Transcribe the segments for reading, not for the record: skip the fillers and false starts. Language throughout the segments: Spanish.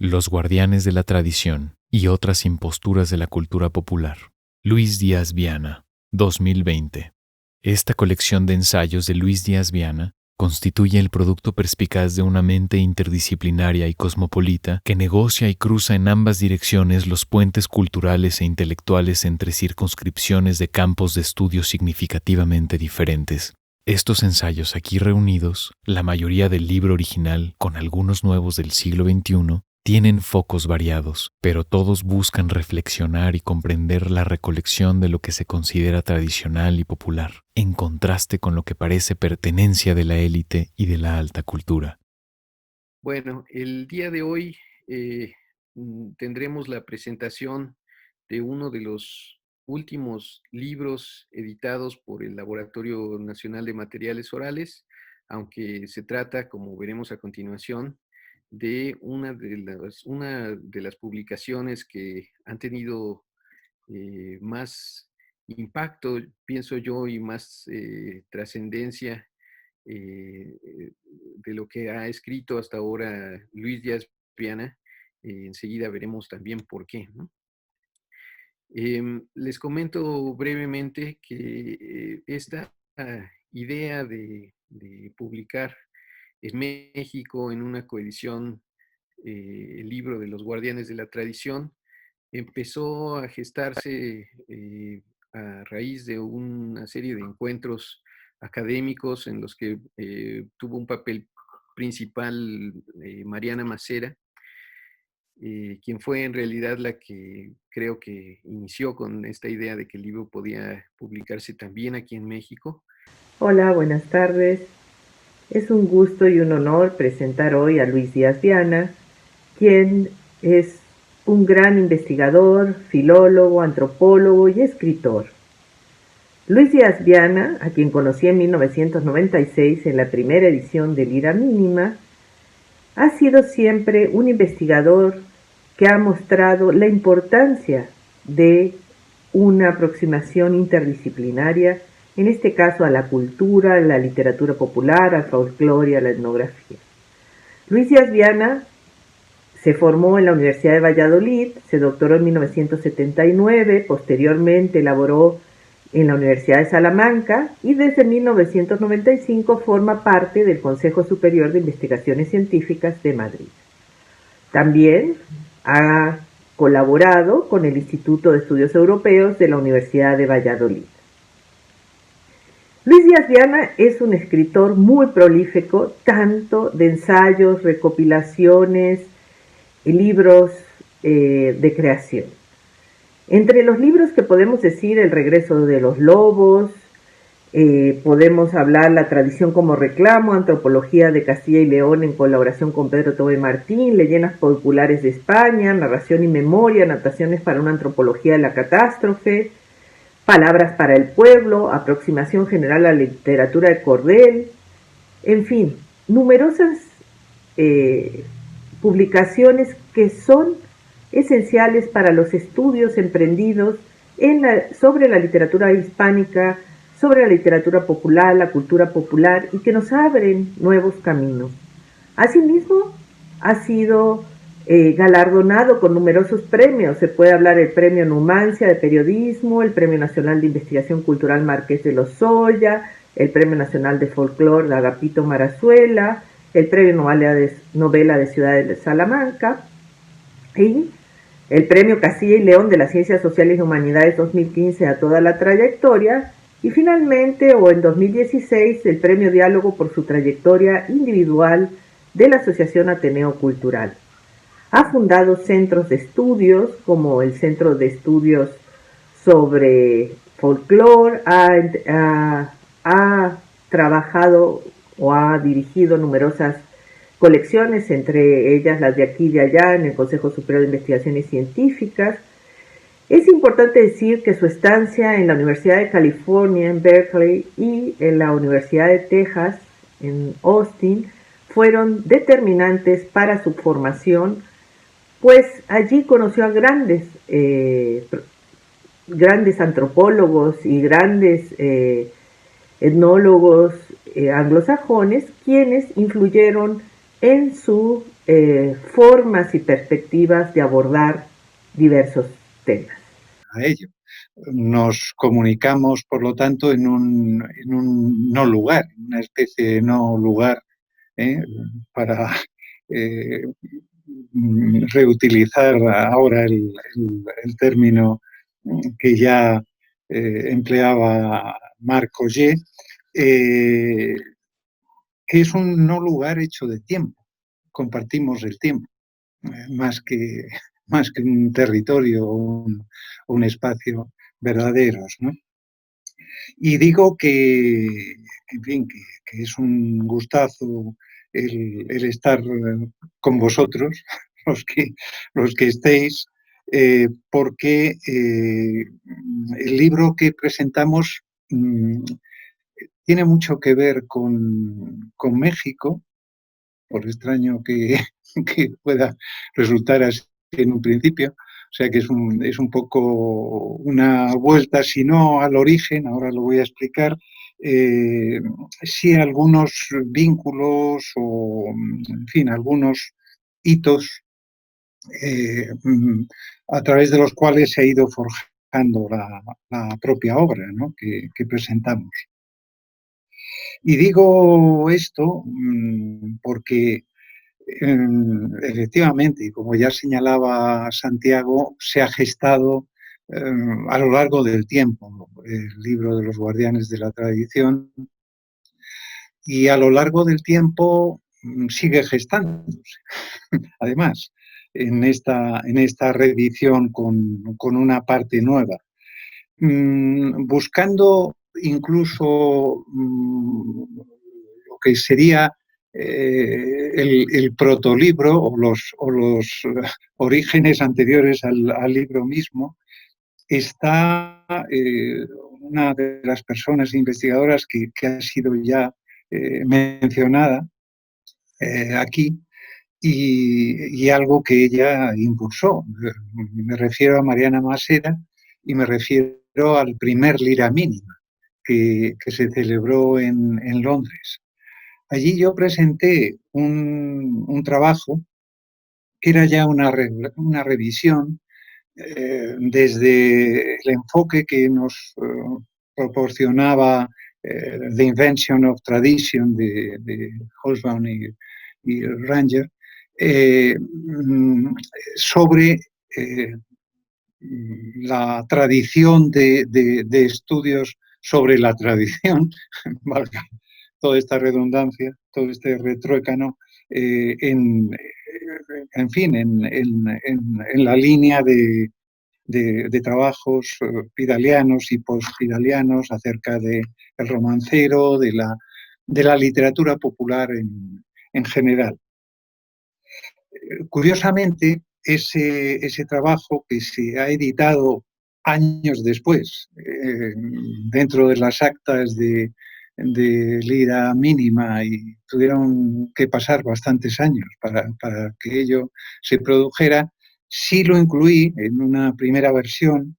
Los guardianes de la tradición y otras imposturas de la cultura popular. Luis Díaz Viana, 2020. Esta colección de ensayos de Luis Díaz Viana constituye el producto perspicaz de una mente interdisciplinaria y cosmopolita que negocia y cruza en ambas direcciones los puentes culturales e intelectuales entre circunscripciones de campos de estudio significativamente diferentes. Estos ensayos aquí reunidos, la mayoría del libro original con algunos nuevos del siglo XXI, tienen focos variados, pero todos buscan reflexionar y comprender la recolección de lo que se considera tradicional y popular, en contraste con lo que parece pertenencia de la élite y de la alta cultura. Bueno, el día de hoy tendremos la presentación de uno de los últimos libros editados por el Laboratorio Nacional de Materiales Orales, aunque se trata, como veremos a continuación, de una de las publicaciones que han tenido más impacto, pienso yo, y más trascendencia de lo que ha escrito hasta ahora Luis Díaz Viana. Enseguida veremos también por qué, ¿no? Les comento brevemente que esta idea de publicar en México en una coedición el libro de los guardianes de la tradición empezó a gestarse a raíz de una serie de encuentros académicos en los que tuvo un papel principal Mariana Macera, quien fue en realidad la que creo que inició con esta idea de que el libro podía publicarse también aquí en México. Hola, buenas tardes. Es un gusto y un honor presentar hoy a Luis Díaz Viana, quien es un gran investigador, filólogo, antropólogo y escritor. Luis Díaz Viana, a quien conocí en 1996 en la primera edición de Lira Mínima, ha sido siempre un investigador que ha mostrado la importancia de una aproximación interdisciplinaria, en este caso a la cultura, a la literatura popular, al folclore y a la etnografía. Luis Díaz Viana se formó en la Universidad de Valladolid, se doctoró en 1979, posteriormente elaboró en la Universidad de Salamanca y desde 1995 forma parte del Consejo Superior de Investigaciones Científicas de Madrid. También ha colaborado con el Instituto de Estudios Europeos de la Universidad de Valladolid. Luis Díaz Viana es un escritor muy prolífico, tanto de ensayos, recopilaciones, libros de creación. Entre los libros que podemos decir El regreso de los lobos, podemos hablar La tradición como reclamo, Antropología de Castilla y León en colaboración con Pedro Tobé Martín, Leyendas populares de España, Narración y memoria, Anotaciones para una antropología de la catástrofe, Palabras para el pueblo, Aproximación general a la literatura de cordel, en fin, numerosas publicaciones que son esenciales para los estudios emprendidos sobre la literatura hispánica, sobre la literatura popular, la cultura popular, y que nos abren nuevos caminos. Asimismo, ha sido galardonado con numerosos premios. Se puede hablar del Premio Numancia de Periodismo, el Premio Nacional de Investigación Cultural Marqués de Lozoya, el Premio Nacional de Folclore de Agapito Marazuela, el Premio Novela de Ciudad de Salamanca y el Premio Castilla y León de las Ciencias Sociales y Humanidades 2015 a toda la trayectoria, y finalmente, o en 2016, el Premio Diálogo por su trayectoria individual de la Asociación Ateneo Cultural. Ha fundado centros de estudios, como el Centro de Estudios sobre Folclore, ha trabajado o ha dirigido numerosas colecciones, entre ellas las de aquí y de allá en el Consejo Superior de Investigaciones Científicas. Es importante decir que su estancia en la Universidad de California en Berkeley y en la Universidad de Texas en Austin fueron determinantes para su formación, pues allí conoció a grandes antropólogos y grandes etnólogos anglosajones, quienes influyeron en sus formas y perspectivas de abordar diversos temas. A ello. Nos comunicamos, por lo tanto, en un no lugar, una especie de no lugar, para reutilizar ahora el término que ya empleaba Marc Augé, que es un no lugar hecho de tiempo. Compartimos el tiempo, más que un territorio o un espacio verdaderos, ¿no? Y digo que, en fin, que es un gustazo el estar con vosotros, los que estéis, porque el libro que presentamos tiene mucho que ver con México, por extraño que pueda resultar así en un principio. O sea que es un poco una vuelta, si no al origen, ahora lo voy a explicar, sí algunos vínculos o, en fin, algunos hitos a través de los cuales se ha ido forjando la propia obra, ¿no?, que presentamos. Y digo esto porque efectivamente, y como ya señalaba Santiago, se ha gestado a lo largo del tiempo el libro de los guardianes de la tradición, y a lo largo del tiempo sigue gestándose. Además, en esta reedición con una parte nueva, buscando incluso lo que sería el protolibro o los orígenes anteriores al libro mismo. Está una de las personas investigadoras que ha sido ya mencionada aquí, y algo que ella impulsó. Me refiero a Mariana Maseda y me refiero al primer Lira Mínima que se celebró en Londres. Allí yo presenté un trabajo que era ya una revisión desde el enfoque que nos proporcionaba The Invention of Tradition de Hobsbawm y Ranger, sobre la tradición de estudios sobre la tradición, valga toda esta redundancia, todo este retruécano, en fin, en la línea de trabajos pidalianos y postpidalianos acerca del romancero, de la literatura popular en general. Curiosamente, ese trabajo que se ha editado años después, dentro de las actas de Lira Mínima, y tuvieron que pasar bastantes años para que ello se produjera, sí lo incluí en una primera versión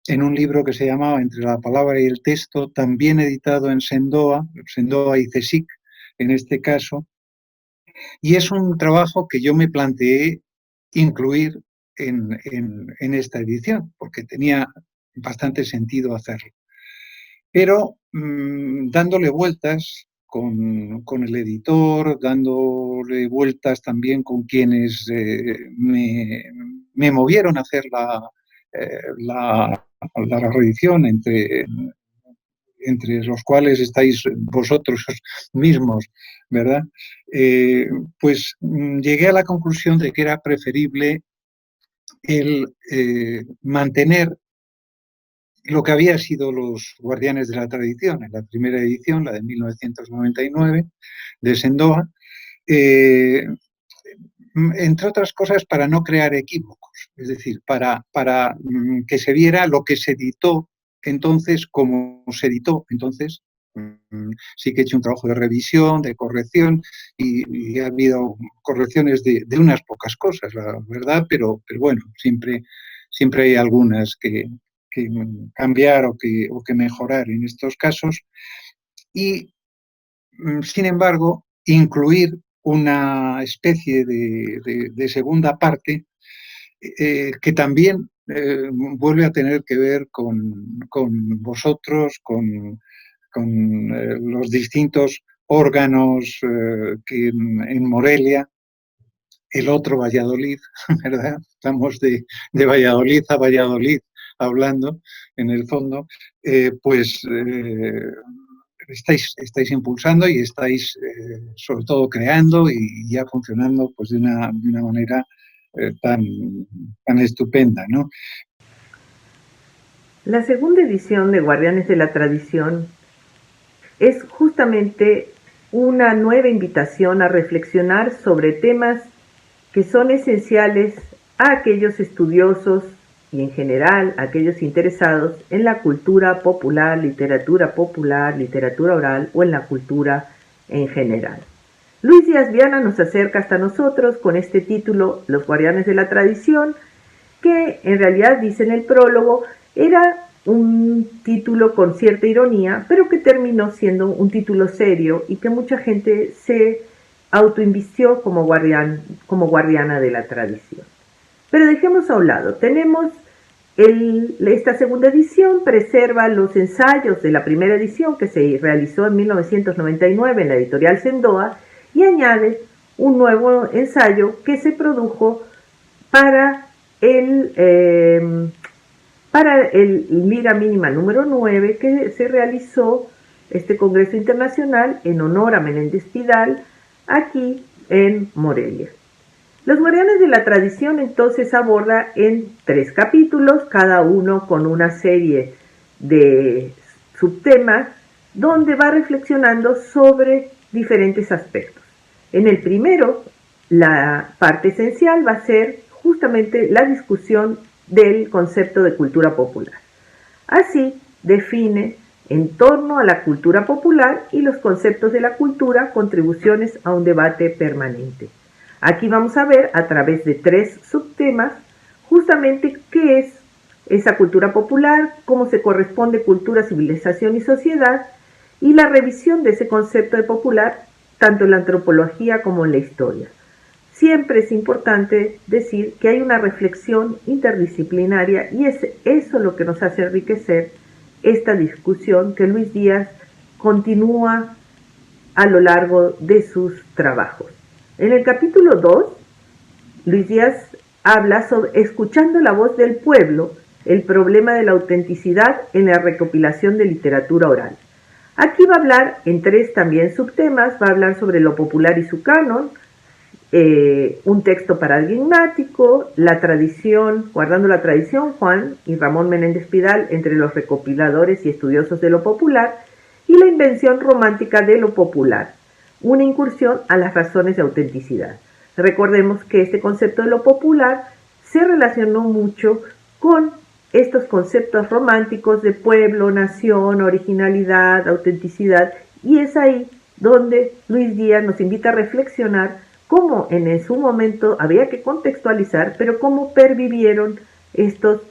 en un libro que se llamaba Entre la palabra y el texto, también editado en Sendoa y CSIC en este caso, y es un trabajo que yo me planteé incluir en esta edición, porque tenía bastante sentido hacerlo. Pero dándole vueltas con el editor, dándole vueltas también con quienes me movieron a hacer la reedición, entre los cuales estáis vosotros mismos, ¿verdad? Pues llegué a la conclusión de que era preferible el mantener lo que había sido los Guardianes de la Tradición en la primera edición, la de 1999, de Sendoa, entre otras cosas para no crear equívocos, es decir, para que se viera lo que se editó entonces como se editó. Entonces, sí que he hecho un trabajo de revisión, de corrección, y ha habido correcciones de unas pocas cosas, la verdad, pero bueno, siempre hay algunas que cambiar o que mejorar en estos casos. Y, sin embargo, incluir una especie de segunda parte que también vuelve a tener que ver con vosotros, con los distintos órganos que en Morelia, el otro Valladolid, ¿verdad? Estamos de Valladolid a Valladolid hablando, en el fondo, estáis impulsando y estáis sobre todo creando y ya funcionando pues de una manera tan estupenda, ¿no? La segunda edición de Guardianes de la Tradición es justamente una nueva invitación a reflexionar sobre temas que son esenciales a aquellos estudiosos y en general a aquellos interesados en la cultura popular, literatura oral o en la cultura en general. Luis Díaz Viana nos acerca hasta nosotros con este título, Los Guardianes de la Tradición, que en realidad, dice en el prólogo, era un título con cierta ironía, pero que terminó siendo un título serio y que mucha gente se autoinvistió como guardiana de la tradición. Pero dejemos a un lado, tenemos esta segunda edición, preserva los ensayos de la primera edición que se realizó en 1999 en la editorial Sendoa y añade un nuevo ensayo que se produjo para el Mira Mínima número 9, que se realizó este Congreso Internacional en honor a Menéndez Pidal aquí en Morelia. Los Guardianes de la Tradición entonces aborda en 3 capítulos, cada uno con una serie de subtemas, donde va reflexionando sobre diferentes aspectos. En el primero, la parte esencial va a ser justamente la discusión del concepto de cultura popular. Así define en torno a la cultura popular y los conceptos de la cultura, contribuciones a un debate permanente. Aquí vamos a ver a través de 3 subtemas justamente qué es esa cultura popular, cómo se corresponde cultura, civilización y sociedad, y la revisión de ese concepto de popular tanto en la antropología como en la historia. Siempre es importante decir que hay una reflexión interdisciplinaria y es eso lo que nos hace enriquecer esta discusión que Luis Díaz continúa a lo largo de sus trabajos. En el capítulo 2, Luis Díaz habla sobre escuchando la voz del pueblo, el problema de la autenticidad en la recopilación de literatura oral. Aquí va a hablar en 3 también subtemas, va a hablar sobre lo popular y su canon, un texto paradigmático, la tradición, guardando la tradición, Juan y Ramón Menéndez Pidal entre los recopiladores y estudiosos de lo popular, y la invención romántica de lo popular, una incursión a las razones de autenticidad. Recordemos que este concepto de lo popular se relacionó mucho con estos conceptos románticos de pueblo, nación, originalidad, autenticidad, y es ahí donde Luis Díaz nos invita a reflexionar cómo en su momento había que contextualizar, pero cómo pervivieron estos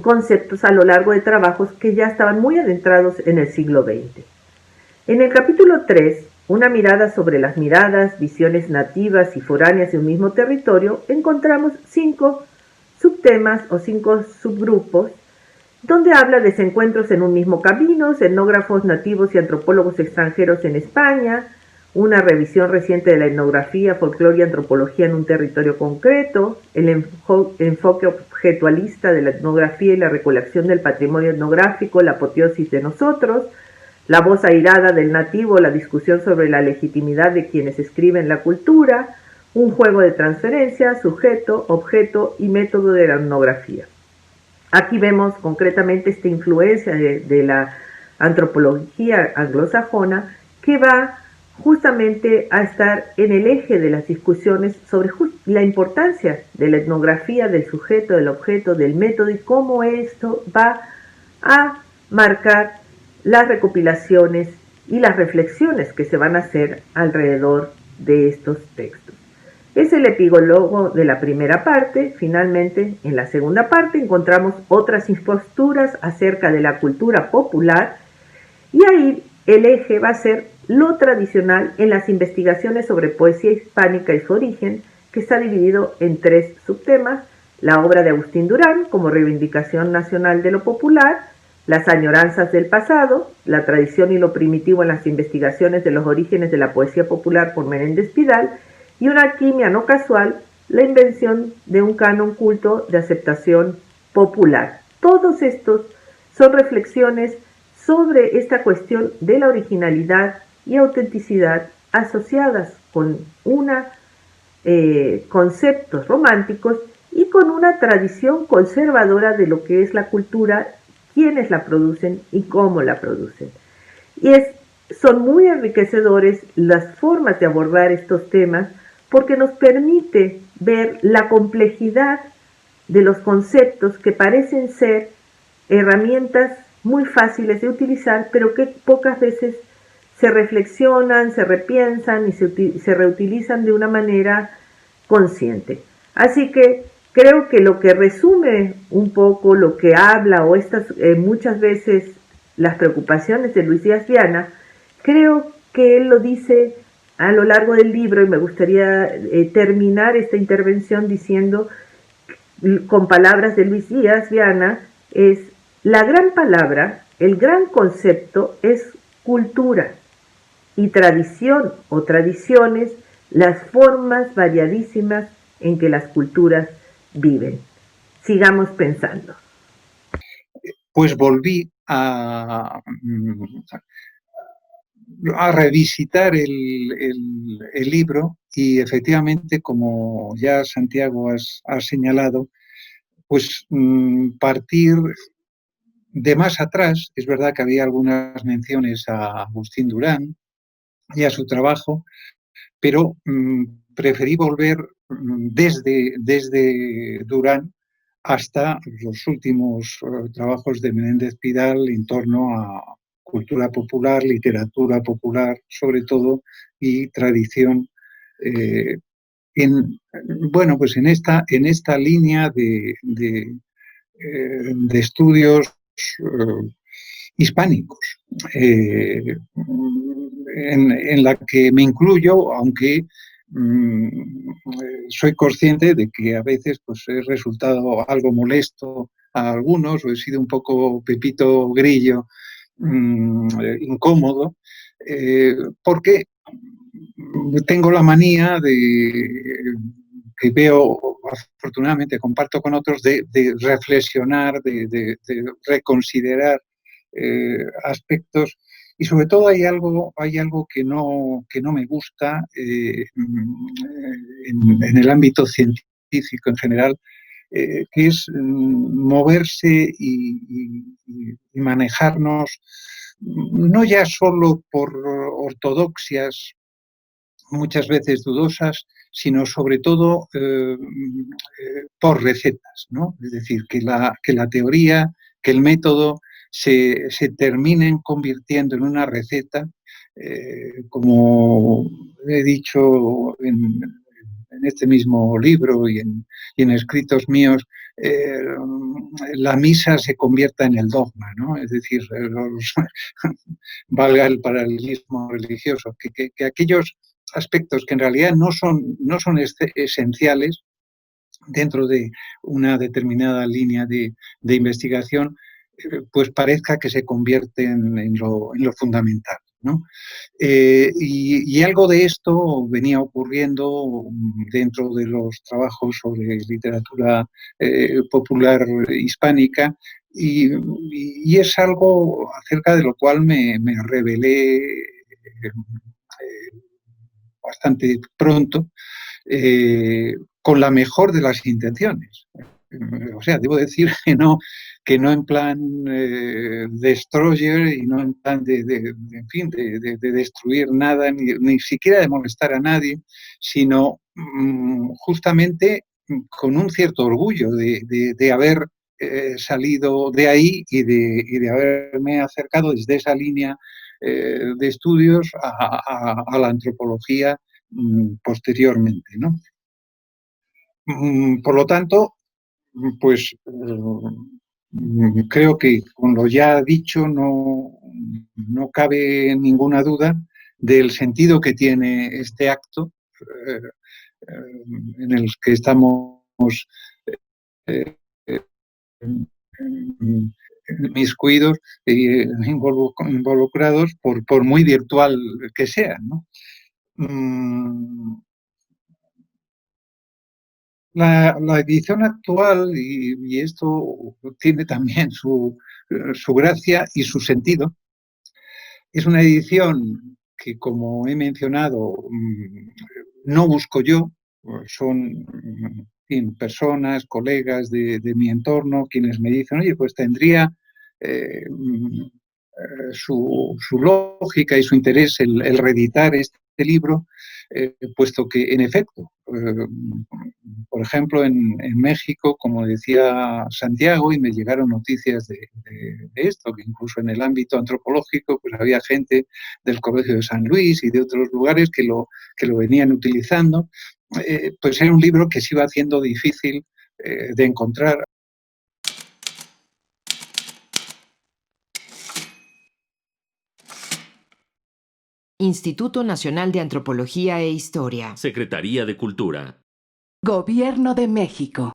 conceptos a lo largo de trabajos que ya estaban muy adentrados en el siglo XX. En el capítulo 3, una mirada sobre las miradas, visiones nativas y foráneas de un mismo territorio, encontramos 5 subtemas o 5 subgrupos, donde habla de desencuentros en un mismo camino, etnógrafos nativos y antropólogos extranjeros en España, una revisión reciente de la etnografía, folclore y antropología en un territorio concreto, el enfoque objetualista de la etnografía y la recolección del patrimonio etnográfico, la apoteosis de nosotros, la voz airada del nativo, la discusión sobre la legitimidad de quienes escriben la cultura, un juego de transferencia, sujeto, objeto y método de la etnografía. Aquí vemos concretamente esta influencia de la antropología anglosajona que va justamente a estar en el eje de las discusiones sobre la importancia de la etnografía, del sujeto, del objeto, del método y cómo esto va a marcar las recopilaciones y las reflexiones que se van a hacer alrededor de estos textos. Es el epílogo de la primera parte. Finalmente, en la segunda parte encontramos otras posturas acerca de la cultura popular y ahí el eje va a ser lo tradicional en las investigaciones sobre poesía hispánica y su origen, que está dividido en 3 subtemas: la obra de Agustín Durán como reivindicación nacional de lo popular, las añoranzas del pasado, la tradición y lo primitivo en las investigaciones de los orígenes de la poesía popular por Menéndez Pidal, y una alquimia no casual, la invención de un canon culto de aceptación popular. Todos estos son reflexiones sobre esta cuestión de la originalidad y autenticidad asociadas con conceptos románticos y con una tradición conservadora de lo que es la cultura, quiénes la producen y cómo la producen. Y son muy enriquecedores las formas de abordar estos temas, porque nos permite ver la complejidad de los conceptos que parecen ser herramientas muy fáciles de utilizar, pero que pocas veces se reflexionan, se repiensan y se reutilizan de una manera consciente. Así que creo que lo que resume un poco lo que habla, o estas muchas veces las preocupaciones de Luis Díaz Viana, creo que él lo dice a lo largo del libro, y me gustaría terminar esta intervención diciendo, con palabras de Luis Díaz Viana, es: la gran palabra, el gran concepto es cultura, y tradición o tradiciones, las formas variadísimas en que las culturas viven. Sigamos pensando. Pues volví a revisitar el libro, y efectivamente, como ya Santiago ha señalado, pues partir de más atrás. Es verdad que había algunas menciones a Agustín Durán y a su trabajo, pero preferí volver desde Durán hasta los últimos trabajos de Menéndez Pidal en torno a cultura popular, literatura popular, sobre todo, y tradición, bueno, pues en esta línea de estudios hispánicos, en la que me incluyo, aunque soy consciente de que a veces pues, he resultado algo molesto a algunos, o he sido un poco Pepito Grillo, incómodo, porque tengo la manía que veo, afortunadamente comparto con otros, de reflexionar, de reconsiderar aspectos, y sobre todo hay algo que no me gusta en el ámbito científico en general, que es moverse y manejarnos no ya solo por ortodoxias muchas veces dudosas, sino sobre todo por recetas, ¿no? Es decir, que la teoría, que el método se terminen convirtiendo en una receta, como he dicho en este mismo libro y en escritos míos, la misa se convierta en el dogma, ¿no? Es decir, valga el paralelismo religioso, que aquellos aspectos que en realidad no son esenciales dentro de una determinada línea de investigación, pues parezca que se convierten en lo fundamental, ¿no? Y algo de esto venía ocurriendo dentro de los trabajos sobre literatura popular hispánica, y es algo acerca de lo cual me rebelé bastante pronto, con la mejor de las intenciones. O sea, debo decir que no en plan destroyer, y no en plan en fin, de destruir nada, ni siquiera de molestar a nadie, sino justamente con un cierto orgullo de haber salido de ahí, y de haberme acercado desde esa línea de estudios a la antropología posteriormente, ¿no? Por lo tanto, pues creo que con lo ya dicho no cabe ninguna duda del sentido que tiene este acto en el que estamos inmiscuidos e involucrados por muy virtual que sea, ¿no? La edición actual, y esto tiene también su gracia y su sentido, es una edición que, como he mencionado, no busco yo, son personas, colegas de mi entorno, quienes me dicen, oye, pues tendría su lógica y su interés el reeditar este libro, puesto que, en efecto, por ejemplo, en México, como decía Santiago, y me llegaron noticias de esto, que incluso en el ámbito antropológico pues había gente del Colegio de San Luis y de otros lugares que lo venían utilizando, pues era un libro que se iba haciendo difícil de encontrar. Instituto Nacional de Antropología e Historia. Secretaría de Cultura. Gobierno de México.